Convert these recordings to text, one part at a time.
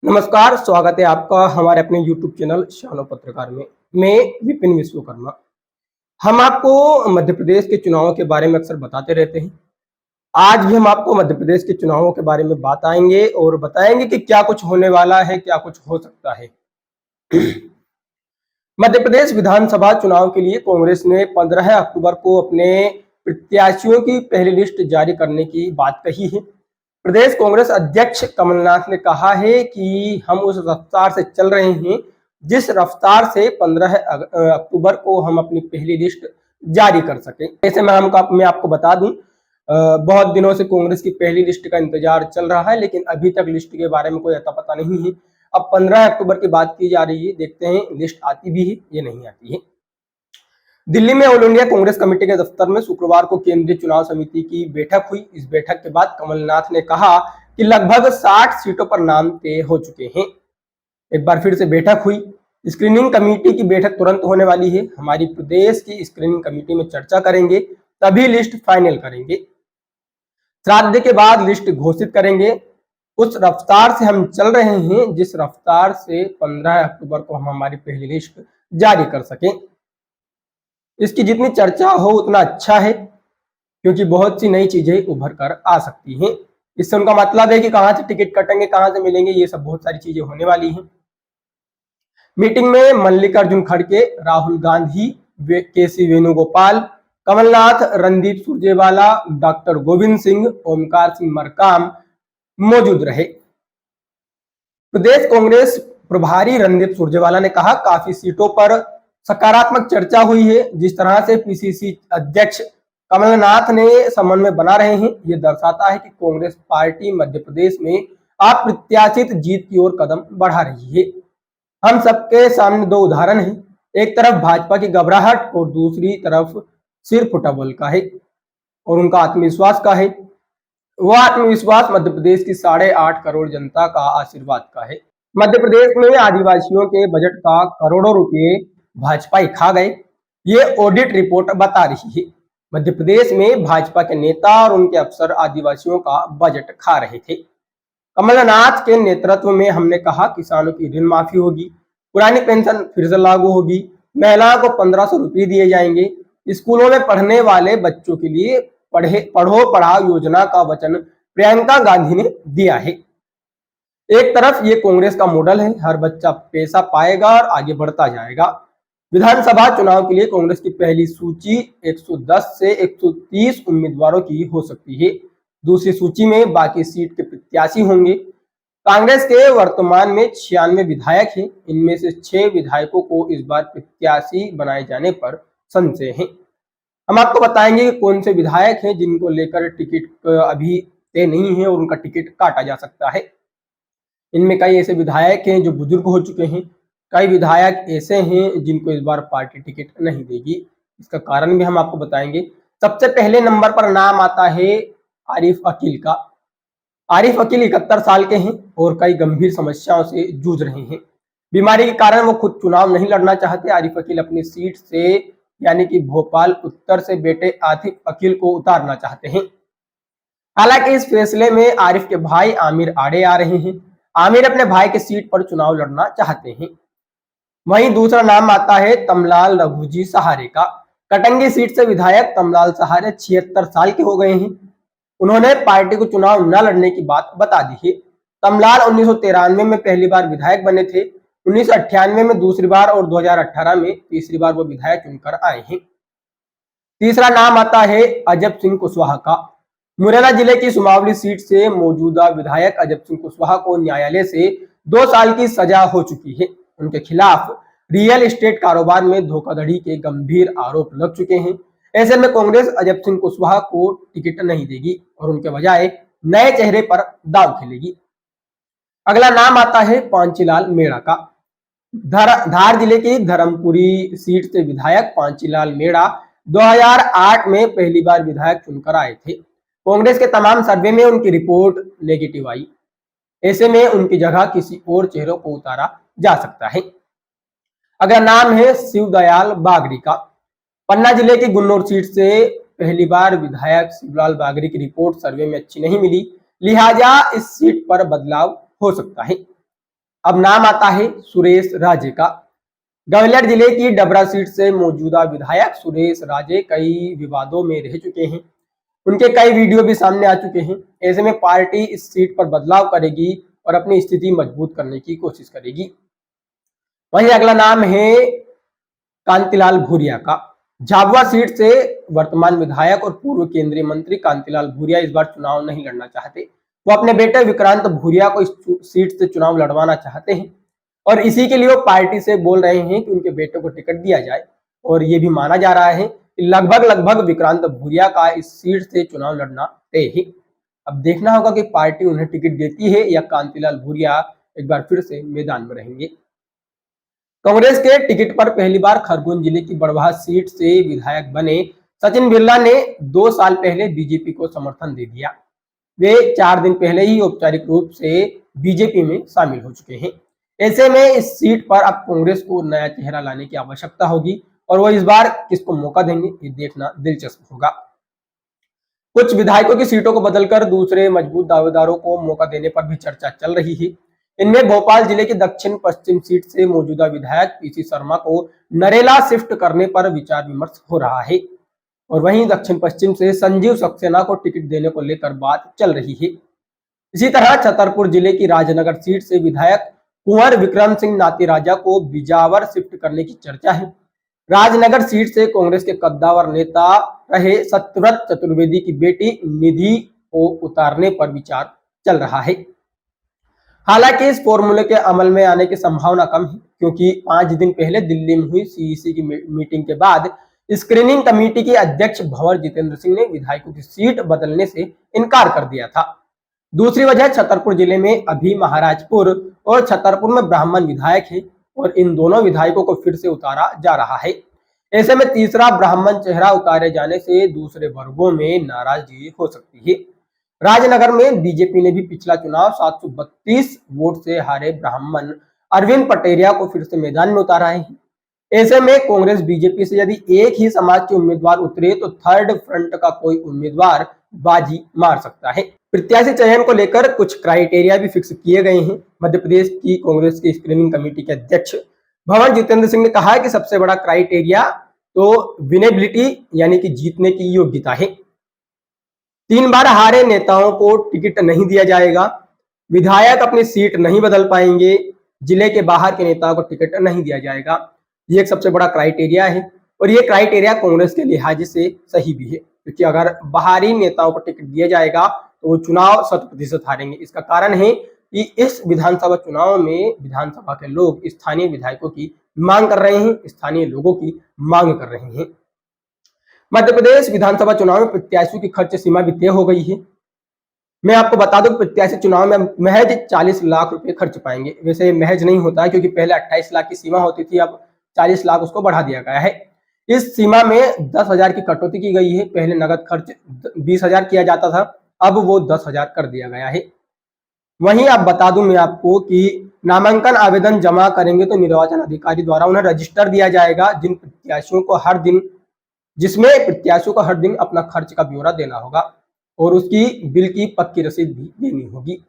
नमस्कार, स्वागत है आपका हमारे अपने YouTube चैनल शानो पत्रकार में। मैं विपिन विश्वकर्मा। हम आपको मध्य प्रदेश के चुनावों के बारे में अक्सर बताते रहते हैं। आज भी हम आपको मध्य प्रदेश के चुनावों के बारे में बताएंगे और बताएंगे कि क्या कुछ होने वाला है, क्या कुछ हो सकता है। मध्य प्रदेश विधानसभा चुनाव के लिए कांग्रेस ने 15 अक्टूबर को अपने प्रत्याशियों की पहली लिस्ट जारी करने की बात कही है। प्रदेश कांग्रेस अध्यक्ष कमलनाथ ने कहा है कि हम उस रफ्तार से चल रहे हैं जिस रफ्तार से 15 अक्टूबर को हम अपनी पहली लिस्ट जारी कर सकें। ऐसे में मैं आपको बता दूं, बहुत दिनों से कांग्रेस की पहली लिस्ट का इंतजार चल रहा है, लेकिन अभी तक लिस्ट के बारे में कोई अता पता नहीं है। अब 15 अक्टूबर की बात की जा रही है, देखते हैं लिस्ट आती भी है या नहीं आती है। दिल्ली में ऑल इंडिया कांग्रेस कमेटी के दफ्तर में शुक्रवार को केंद्रीय चुनाव समिति की बैठक हुई। इस बैठक के बाद कमलनाथ ने कहा कि लगभग 60 सीटों पर नाम तय हो चुके हैं। एक बार फिर से बैठक हुई। स्क्रीनिंग कमेटी की बैठक तुरंत होने वाली है। हमारी प्रदेश की स्क्रीनिंग कमेटी में चर्चा करेंगे, तभी लिस्ट फाइनल करेंगे। श्राद्ध के बाद लिस्ट घोषित करेंगे। उस रफ्तार से हम चल रहे हैं जिस रफ्तार से 15 अक्टूबर को हम हमारी पहली लिस्ट जारी कर सकें। इसकी जितनी चर्चा हो उतना अच्छा है, क्योंकि बहुत सी नई चीजें उभर कर आ सकती हैं। इससे उनका मतलब है कि कहां से टिकट कटेंगे, कहां से मिलेंगे, ये सब बहुत सारी चीजें होने वाली हैं। मीटिंग में मल्लिकार्जुन खड़गे, राहुल गांधी, केसी वेणुगोपाल, कमलनाथ, रणदीप सुरजेवाला, डॉक्टर गोविंद सिंह, ओमकार सिंह मरकाम मौजूद रहे। प्रदेश कांग्रेस प्रभारी रणदीप सुरजेवाला ने कहा, काफी सीटों पर सकारात्मक चर्चा हुई है। जिस तरह से पीसीसी अध्यक्ष कमलनाथ ने समन्वय बना रहे हैं, ये दर्शाता है कि कांग्रेस पार्टी मध्य प्रदेश में अप्रत्याशित जीत की ओर कदम बढ़ा रही है। हम सबके सामने दो उदाहरण हैं, एक तरफ भाजपा की घबराहट और दूसरी तरफ सिर फुटा बल का है और उनका आत्मविश्वास का है। वह आत्मविश्वास मध्य प्रदेश की 8.5 करोड़ जनता का आशीर्वाद का है। मध्य प्रदेश में आदिवासियों के बजट का करोड़ों रुपए भाजपा ही खा गए, ये ऑडिट रिपोर्ट बता रही है। मध्य प्रदेश में भाजपा के नेता और उनके अफसर आदिवासियों का बजट खा रहे थे। कमलनाथ के नेतृत्व में हमने कहा, किसानों की ऋण माफी होगी, पुरानी पेंशन फिर से लागू होगी, महिलाओं को 1500 रुपये दिए जाएंगे, स्कूलों में पढ़ने वाले बच्चों के लिए पढ़ो पढ़ाओ योजना का वचन प्रियंका गांधी ने दिया है। एक तरफ ये कांग्रेस का मॉडल है, हर बच्चा पैसा पाएगा और आगे बढ़ता जाएगा। विधानसभा चुनाव के लिए कांग्रेस की पहली सूची 110 से 130 उम्मीदवारों की हो सकती है। दूसरी सूची में बाकी सीट के प्रत्याशी होंगे। कांग्रेस के वर्तमान में 96 विधायक हैं। इनमें से 6 विधायकों को इस बार प्रत्याशी बनाए जाने पर संशय है। हम आपको बताएंगे कि कौन से विधायक हैं जिनको लेकर टिकट अभी तय नहीं है और उनका टिकट काटा जा सकता है। इनमें कई ऐसे विधायक हैं जो बुजुर्ग हो चुके हैं, कई विधायक ऐसे हैं जिनको इस बार पार्टी टिकट नहीं देगी। इसका कारण भी हम आपको बताएंगे। सबसे पहले नंबर पर नाम आता है आरिफ अकील का। आरिफ अकील 71 साल के हैं और कई गंभीर समस्याओं से जूझ रहे हैं। बीमारी के कारण वो खुद चुनाव नहीं लड़ना चाहते। आरिफ अकील अपनी सीट से यानी कि भोपाल उत्तर से बेटे आतिफ अकील को उतारना चाहते हैं। हालांकि इस फैसले में आरिफ के भाई आमिर आड़े आ रहे हैं। आमिर अपने भाई के सीट पर चुनाव लड़ना चाहते हैं। वहीं दूसरा नाम आता है तमलाल रघुजी सहारे का। कटंगी सीट से विधायक तमलाल सहारे 76 साल के हो गए हैं। उन्होंने पार्टी को चुनाव न लड़ने की बात बता दी है। तमलाल 1993 में पहली बार विधायक बने थे, 1998 में दूसरी बार और 2018 में तीसरी बार वो विधायक चुनकर आए हैं। तीसरा नाम आता है अजब सिंह कुशवाहा का। मुरैना जिले की सुमावली सीट से मौजूदा विधायक अजब सिंह कुशवाहा को न्यायालय से 2 साल की सजा हो चुकी है। उनके खिलाफ रियल एस्टेट कारोबार में धोखाधड़ी के गंभीर आरोप लग चुके हैं। ऐसे में कांग्रेस अजब सिंह कुशवाहा को टिकट नहीं देगी और उनके बजाय नए चेहरे पर दांव खेलेगी। अगला नाम आता है पांचीलाल मेड़ा का। धार जिले की धर्मपुरी सीट से विधायक पांचीलाल मेड़ा 2008 में पहली बार विधायक चुनकर आए थे। कांग्रेस के तमाम सर्वे में उनकी रिपोर्ट नेगेटिव आई। ऐसे में उनकी जगह किसी और चेहरों को उतारा जा सकता है। अगला नाम है शिवदयाल बागरी का। पन्ना जिले की गुन्नौर सीट से पहली बार विधायक शिवलाल बागरी की रिपोर्ट सर्वे में अच्छी नहीं मिली, लिहाजा इस सीट पर बदलाव हो सकता है। अब नाम आता है सुरेश राजे का। ग्वालियर जिले की डबरा सीट से मौजूदा विधायक सुरेश राजे कई विवादों में रह चुके हैं। उनके कई वीडियो भी सामने आ चुके हैं। ऐसे में पार्टी इस सीट पर बदलाव करेगी और अपनी स्थिति मजबूत करने की कोशिश करेगी। वहीं अगला नाम है कांतिलाल भूरिया का। झाबुआ सीट से वर्तमान विधायक और पूर्व केंद्रीय मंत्री कांतिलाल भूरिया इस बार चुनाव नहीं लड़ना चाहते। वो अपने बेटे विक्रांत भूरिया को इस सीट से चुनाव लड़वाना चाहते हैं और इसी के लिए वो पार्टी से बोल रहे हैं कि उनके बेटे को टिकट दिया जाए। और ये भी माना जा रहा है कि लगभग विक्रांत भूरिया का इस सीट से चुनाव लड़ना तय है। अब देखना होगा कि पार्टी उन्हें टिकट देती है या कांतिलाल भूरिया एक बार फिर से मैदान में रहेंगे। कांग्रेस के टिकट पर पहली बार खरगोन जिले की बड़वाह सीट से विधायक बने सचिन बिरला ने 2 साल पहले बीजेपी को समर्थन दे दिया। वे 4 दिन पहले ही औपचारिक रूप से बीजेपी में शामिल हो चुके हैं। ऐसे में इस सीट पर अब कांग्रेस को नया चेहरा लाने की आवश्यकता होगी और वो इस बार किसको मौका देंगे ये देखना दिलचस्प होगा। कुछ विधायकों की सीटों को बदलकर दूसरे मजबूत दावेदारों को मौका देने पर भी चर्चा चल रही है। इनमें भोपाल जिले की दक्षिण पश्चिम सीट से मौजूदा विधायक पीसी शर्मा को नरेला शिफ्ट करने पर विचार विमर्श हो रहा है और वहीं दक्षिण पश्चिम से संजीव सक्सेना को टिकट देने को लेकर बात चल रही है। इसी तरह छतरपुर जिले की राजनगर सीट से विधायक कुंवर विक्रम सिंह नाती राजा को बिजावर शिफ्ट करने की चर्चा है। राजनगर सीट से कांग्रेस के कद्दावर नेता रहे सत्यव्रत चतुर्वेदी की बेटी निधि को उतारने पर विचार चल रहा है। हालांकि इस फॉर्मूले के अमल में आने की संभावना कम है क्योंकि 5 दिन पहले दिल्ली में हुई सीईसी की मीटिंग के बाद स्क्रीनिंग कमेटी के अध्यक्ष भंवर जितेंद्र सिंह ने विधायकों की सीट बदलने से इनकार कर दिया था। दूसरी वजह छतरपुर जिले में अभी महाराजपुर और छतरपुर में ब्राह्मण विधायक है और इन दोनों विधायकों को फिर से उतारा जा रहा है। ऐसे में तीसरा ब्राह्मण चेहरा उतारे जाने से दूसरे वर्गों में नाराजगी हो सकती है। राजनगर में बीजेपी ने भी पिछला चुनाव 732 वोट से हारे ब्राह्मण अरविंद पटेरिया को फिर से मैदान में उतारा है। ऐसे में कांग्रेस बीजेपी से यदि एक ही समाज के उम्मीदवार उतरे तो थर्ड फ्रंट का कोई उम्मीदवार बाजी मार सकता है। प्रत्याशी चयन को लेकर कुछ क्राइटेरिया भी फिक्स किए गए हैं। मध्य प्रदेश की कांग्रेस की स्क्रीनिंग कमेटी के अध्यक्ष भंवर जितेंद्र सिंह ने कहा है कि सबसे बड़ा क्राइटेरिया तो विनेबिलिटी यानी कि जीतने की योग्यता है। 3 बार हारे नेताओं को टिकट नहीं दिया जाएगा। विधायक अपनी सीट नहीं बदल पाएंगे। जिले के बाहर के नेताओं को टिकट नहीं दिया जाएगा। ये एक सबसे बड़ा क्राइटेरिया है और ये क्राइटेरिया कांग्रेस के लिहाज से सही भी है क्योंकि अगर बाहरी नेताओं को टिकट दिया जाएगा तो वो चुनाव 100% हारेंगे। इसका कारण है कि इस विधानसभा चुनाव में विधानसभा के लोग स्थानीय विधायकों की मांग कर रहे हैं, स्थानीय लोगों की मांग कर रहे हैं। मध्य प्रदेश विधानसभा चुनाव में प्रत्याशियों की खर्च सीमा भी तय हो गई है। मैं आपको बता दूं प्रत्याशी चुनाव में महज 40 लाख रुपए खर्च पाएंगे। वैसे महज नहीं होता है क्योंकि पहले 28 लाख की सीमा होती थी, अब 40 लाख उसको बढ़ा दिया गया है। इस सीमा में 10,000 की कटौती की गई है। पहले नगद खर्च 20,000 किया जाता था, अब वो 10,000 कर दिया गया है। वहीं आप बता दूं मैं आपको कि नामांकन आवेदन जमा करेंगे तो निर्वाचन अधिकारी द्वारा उन्हें रजिस्टर दिया जाएगा जिसमें प्रत्याशियों को हर दिन अपना खर्च का ब्यौरा देना होगा और उसकी बिल की पक्की रसीद भी देनी होगी।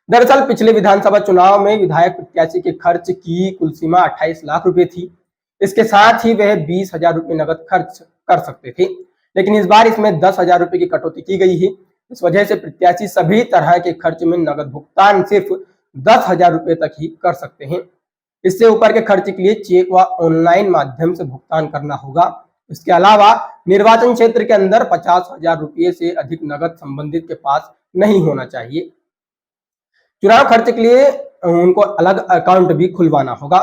दरअसल पिछले विधानसभा चुनाव में विधायक प्रत्याशी के खर्च की कुल सीमा 28 लाख रुपए थी। इसके साथ ही वह 20,000 रुपए नगद खर्च कर सकते थे, लेकिन इस बार इसमें 10,000 रुपए की कटौती की गई है। इस वजह से प्रत्याशी सभी तरह के खर्च में नगद भुगतान सिर्फ 10,000 रुपए तक ही कर सकते हैं। इससे ऊपर के खर्च के लिए चेक व ऑनलाइन माध्यम से भुगतान करना होगा। इसके अलावा निर्वाचन क्षेत्र के अंदर 50,000 रुपये से अधिक नगद संबंधित के पास नहीं होना चाहिए। चुनाव खर्च के लिए उनको अलग अकाउंट भी खुलवाना होगा।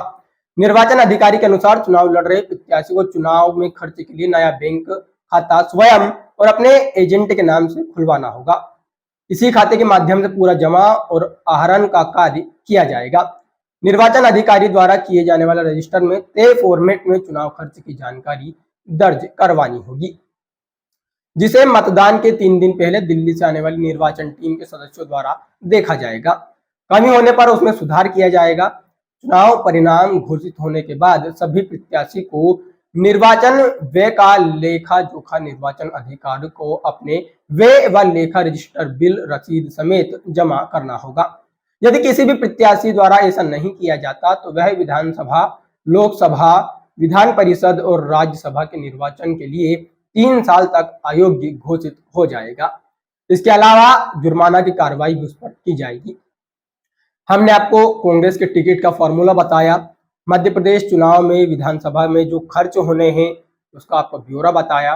निर्वाचन अधिकारी के अनुसार चुनाव लड़ रहे प्रत्याशी को चुनाव में खर्च के लिए नया बैंक खाता स्वयं और अपने एजेंट के नाम से खुलवाना होगा। इसी खाते के माध्यम से पूरा जमा और आहरण का कार्य किया जाएगा। निर्वाचन अधिकारी द्वारा किए जाने वाले रजिस्टर में तय फॉर्मेट में चुनाव खर्च की जानकारी दर्ज करवानी होगी, जिसे मतदान के 3 दिन पहले दिल्ली से आने वाली निर्वाचन टीम के सदस्यों द्वारा देखा जाएगा। कमी होने पर उसमें सुधार किया जाएगा। चुनाव परिणाम घोषित होने के बाद सभी प्रत्याशी को निर्वाचन व्यय का लेखा जोखा निर्वाचन अधिकारी को अपने व्यय व लेखा रजिस्टर बिल रसीद समेत जमा करना होगा। यदि किसी भी प्रत्याशी द्वारा ऐसा नहीं किया जाता तो वह विधानसभा, लोकसभा, विधान परिषद और राज्यसभा के निर्वाचन के लिए 3 साल तक अयोग्य घोषित हो जाएगा। इसके अलावा जुर्माना की कार्रवाई भी उस पर की जाएगी। हमने आपको कांग्रेस के टिकट का फॉर्मूला बताया, मध्य प्रदेश चुनाव में विधानसभा में जो खर्च होने हैं उसका आपको ब्यौरा बताया।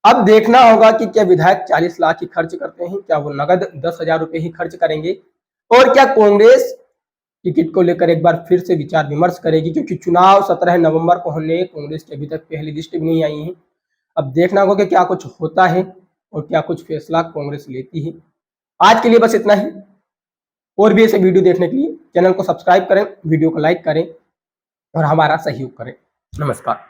अब देखना होगा कि क्या विधायक 40 लाख ही खर्च करते हैं, क्या वो नगद 10,000 रुपए ही खर्च करेंगे, और क्या कांग्रेस टिकट को लेकर एक बार फिर से विचार विमर्श करेगी, क्योंकि चुनाव 17 नवंबर को होने, कांग्रेस की अभी तक पहली लिस्ट भी नहीं आई है। अब देखना होगा कि क्या कुछ होता है और क्या कुछ फैसला कांग्रेस लेती है। आज के लिए बस इतना ही। और भी ऐसे वीडियो देखने के लिए चैनल को सब्सक्राइब करें, वीडियो को लाइक करें और हमारा सहयोग करें। नमस्कार।